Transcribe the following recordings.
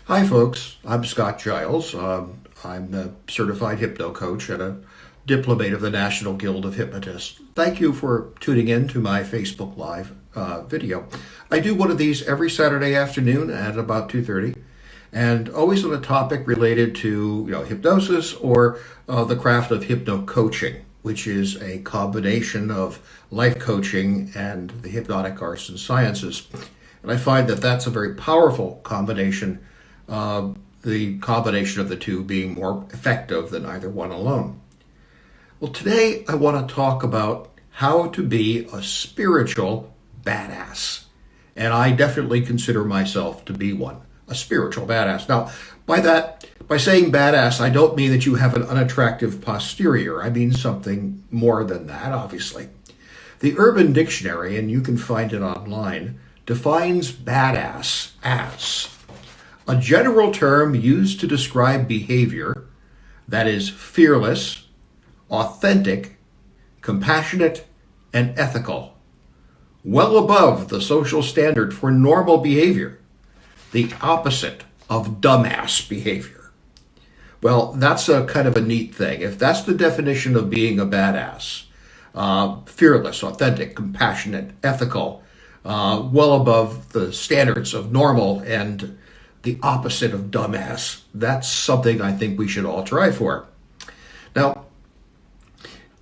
Hi, folks. I'm Scott Giles. I'm a certified hypno coach and a diplomate of the National Guild of Hypnotists. Thank you for tuning in to my Facebook Live video. I do one of these every Saturday afternoon at about 2:30, and always on a topic related to hypnosis or the craft of hypno coaching, which is a combination of life coaching and the hypnotic arts and sciences. And I find that that's a very powerful combination, the combination of the two being more effective than either one alone. Well, today I want to talk about how to be a spiritual badass. And I definitely consider myself to be one, a spiritual badass. Now, by saying badass, I don't mean that you have an unattractive posterior. I mean something more than that, obviously. The Urban Dictionary, and you can find it online, defines badass as a general term used to describe behavior that is fearless, authentic, compassionate, and ethical, well above the social standard for normal behavior, the opposite of dumbass behavior. Well, that's a kind of a neat thing. If that's the definition of being a badass, fearless, authentic, compassionate, ethical, well above the standards of normal and the opposite of dumbass, that's something I think we should all try for. Now,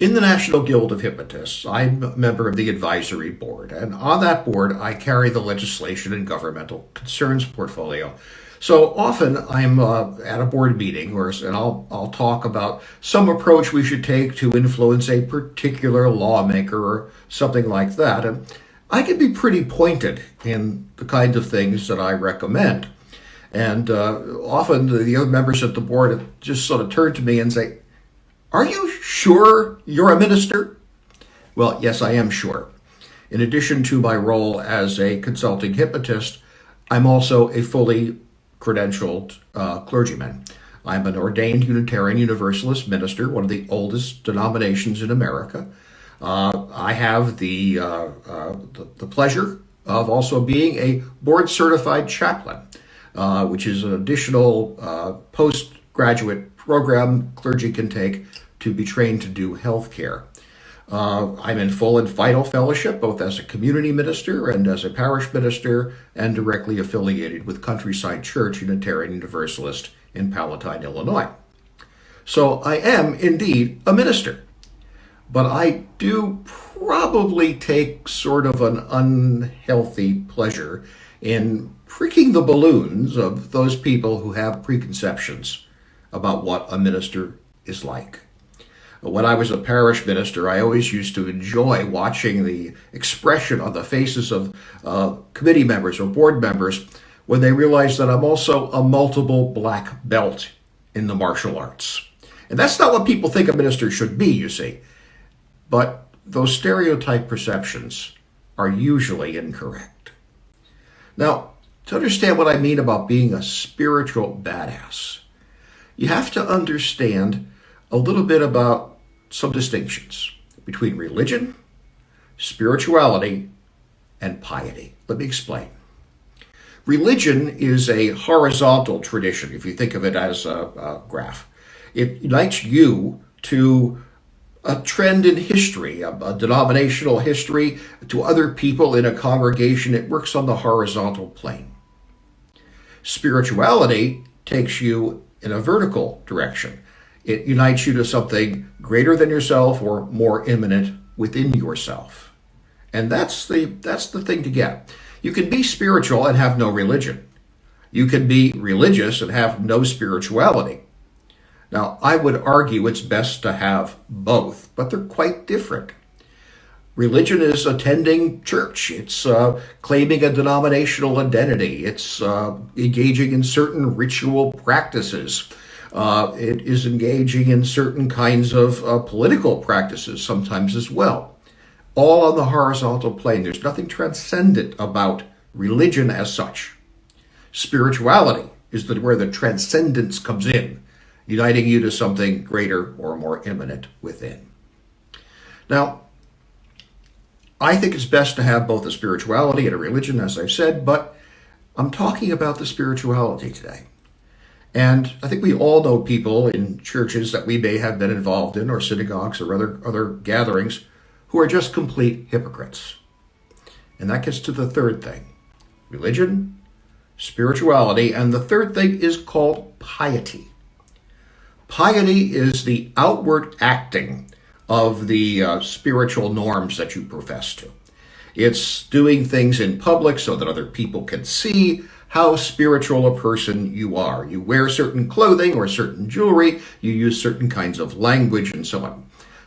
in the National Guild of Hypnotists, I'm a member of the advisory board, and on that board, I carry the legislation and governmental concerns portfolio. So often I'm at a board meeting, and I'll talk about some approach we should take to influence a particular lawmaker or something like that. And I can be pretty pointed in the kind of things that I recommend. And often the other members of the board just sort of turn to me and say, "Are you sure you're a minister?" Well, yes, I am sure. In addition to my role as a consulting hypnotist, I'm also a fully credentialed clergyman. I'm an ordained Unitarian Universalist minister, one of the oldest denominations in America. I have the pleasure of also being a board-certified chaplain, which is an additional postgraduate program clergy can take to be trained to do healthcare. I'm in full and vital fellowship, both as a community minister and as a parish minister, and directly affiliated with Countryside Church Unitarian Universalist in Palatine, Illinois. So I am indeed a minister, but I do probably take sort of an unhealthy pleasure in pricking the balloons of those people who have preconceptions about what a minister is like. When I was a parish minister, I always used to enjoy watching the expression on the faces of committee members or board members when they realized that I'm also a multiple black belt in the martial arts. And that's not what people think a minister should be, you see. But those stereotype perceptions are usually incorrect. Now, to understand what I mean about being a spiritual badass, you have to understand a little bit about some distinctions between religion, spirituality, and piety. Let me explain. Religion is a horizontal tradition, if you think of it as a graph. It unites you to a trend in history, a denominational history, to other people in a congregation. It works on the horizontal plane. Spirituality takes you in a vertical direction. It unites you to something greater than yourself or more immanent within yourself. And that's the thing to get. You can be spiritual and have no religion. You can be religious and have no spirituality. Now, I would argue it's best to have both, but they're quite different. Religion is attending church. It's claiming a denominational identity. It's engaging in certain ritual practices. It is engaging in certain kinds of political practices sometimes as well. All on the horizontal plane. There's nothing transcendent about religion as such. Spirituality is where the transcendence comes in, uniting you to something greater or more immanent within. Now, I think it's best to have both a spirituality and a religion, as I've said, but I'm talking about the spirituality today. And I think we all know people in churches that we may have been involved in, or synagogues or other gatherings, who are just complete hypocrites. And that gets to the third thing: religion, spirituality, and the third thing is called piety. Piety is the outward acting of the spiritual norms that you profess to. It's doing things in public so that other people can see how spiritual a person you are. You wear certain clothing or certain jewelry, you use certain kinds of language, and so on.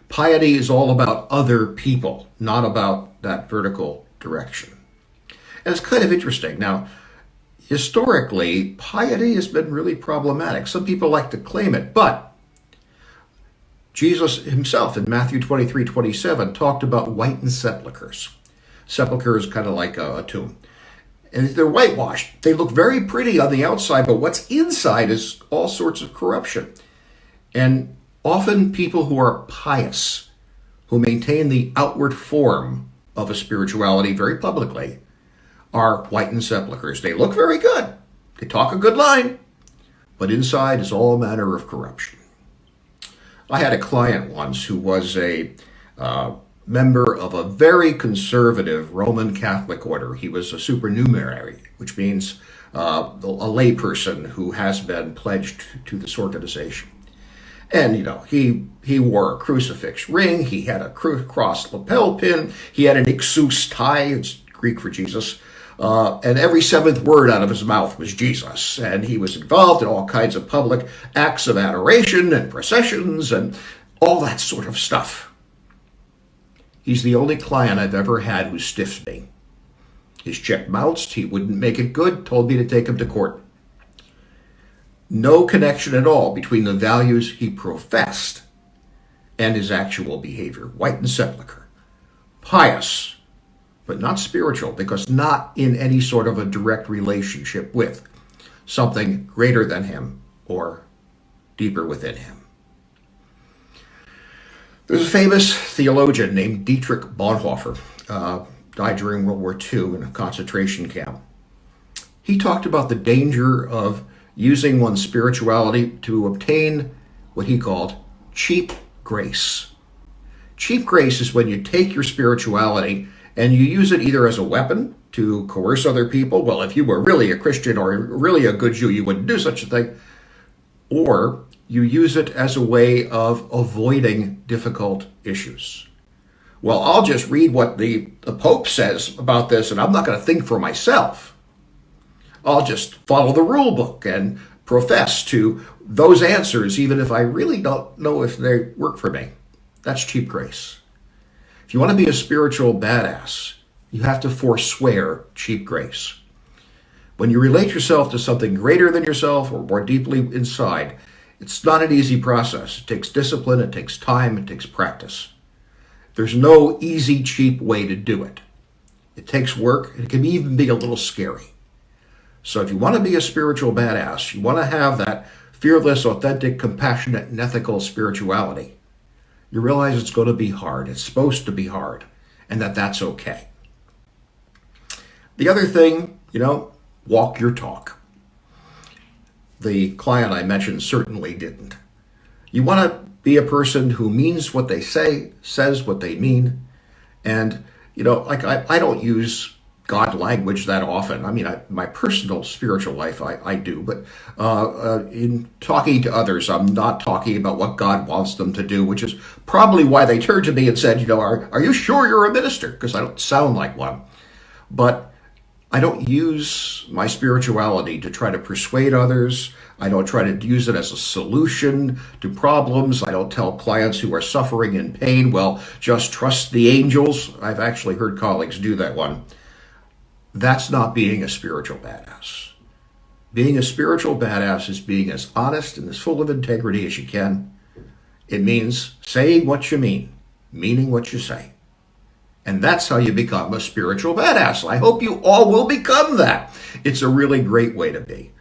Piety is all about other people, not about that vertical direction. And it's kind of interesting. Now, historically, piety has been really problematic. Some people like to claim it, but Jesus himself in Matthew 23:27 talked about whitened sepulchres. Sepulchre is kind of like a tomb. And they're whitewashed. They look very pretty on the outside, but what's inside is all sorts of corruption. And often people who are pious, who maintain the outward form of a spirituality very publicly, are whitened sepulchres. They look very good. They talk a good line, but inside is all manner of corruption. I had a client once who was a member of a very conservative Roman Catholic order. He was a supernumerary, which means a layperson who has been pledged to this organization. And, he wore a crucifix ring, he had a cross lapel pin, he had an ixus tie, it's Greek for Jesus, and every seventh word out of his mouth was Jesus. And he was involved in all kinds of public acts of adoration and processions and all that sort of stuff. He's the only client I've ever had who stiffs me. His check bounced, he wouldn't make it good, told me to take him to court. No connection at all between the values he professed and his actual behavior. Whitened sepulchre. Pious, but not spiritual, because not in any sort of a direct relationship with something greater than him or deeper within him. There's a famous theologian named Dietrich Bonhoeffer, died during World War II in a concentration camp. He talked about the danger of using one's spirituality to obtain what he called cheap grace. Cheap grace is when you take your spirituality and you use it either as a weapon to coerce other people. Well, if you were really a Christian or really a good Jew, you wouldn't do such a thing. Or you use it as a way of avoiding difficult issues. Well, I'll just read what the Pope says about this, and I'm not going to think for myself. I'll just follow the rule book and profess to those answers, even if I really don't know if they work for me. That's cheap grace. If you want to be a spiritual badass, you have to forswear cheap grace. When you relate yourself to something greater than yourself or more deeply inside, it's not an easy process. It takes discipline, it takes time, it takes practice. There's no easy, cheap way to do it. It takes work, and it can even be a little scary. So if you want to be a spiritual badass, you want to have that fearless, authentic, compassionate, and ethical spirituality, you realize it's going to be hard. It's supposed to be hard, and that's okay. The other thing, walk your talk. The client I mentioned certainly didn't. You want to be a person who means what they say, says what they mean, and, I don't use God language that often. I mean, my personal spiritual life, I do, but in talking to others, I'm not talking about what God wants them to do, which is probably why they turned to me and said, are you sure you're a minister? Because I don't sound like one. But I don't use my spirituality to try to persuade others. I don't try to use it as a solution to problems. I don't tell clients who are suffering in pain, well, just trust the angels. I've actually heard colleagues do that one. That's not being a spiritual badass. Being a spiritual badass is being as honest and as full of integrity as you can. It means saying what you mean, meaning what you say. And that's how you become a spiritual badass. I hope you all will become that. It's a really great way to be.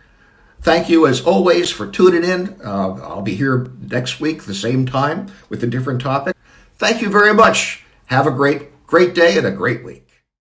Thank you, as always, for tuning in. I'll be here next week, the same time, with a different topic. Thank you very much. Have a great day and a great week.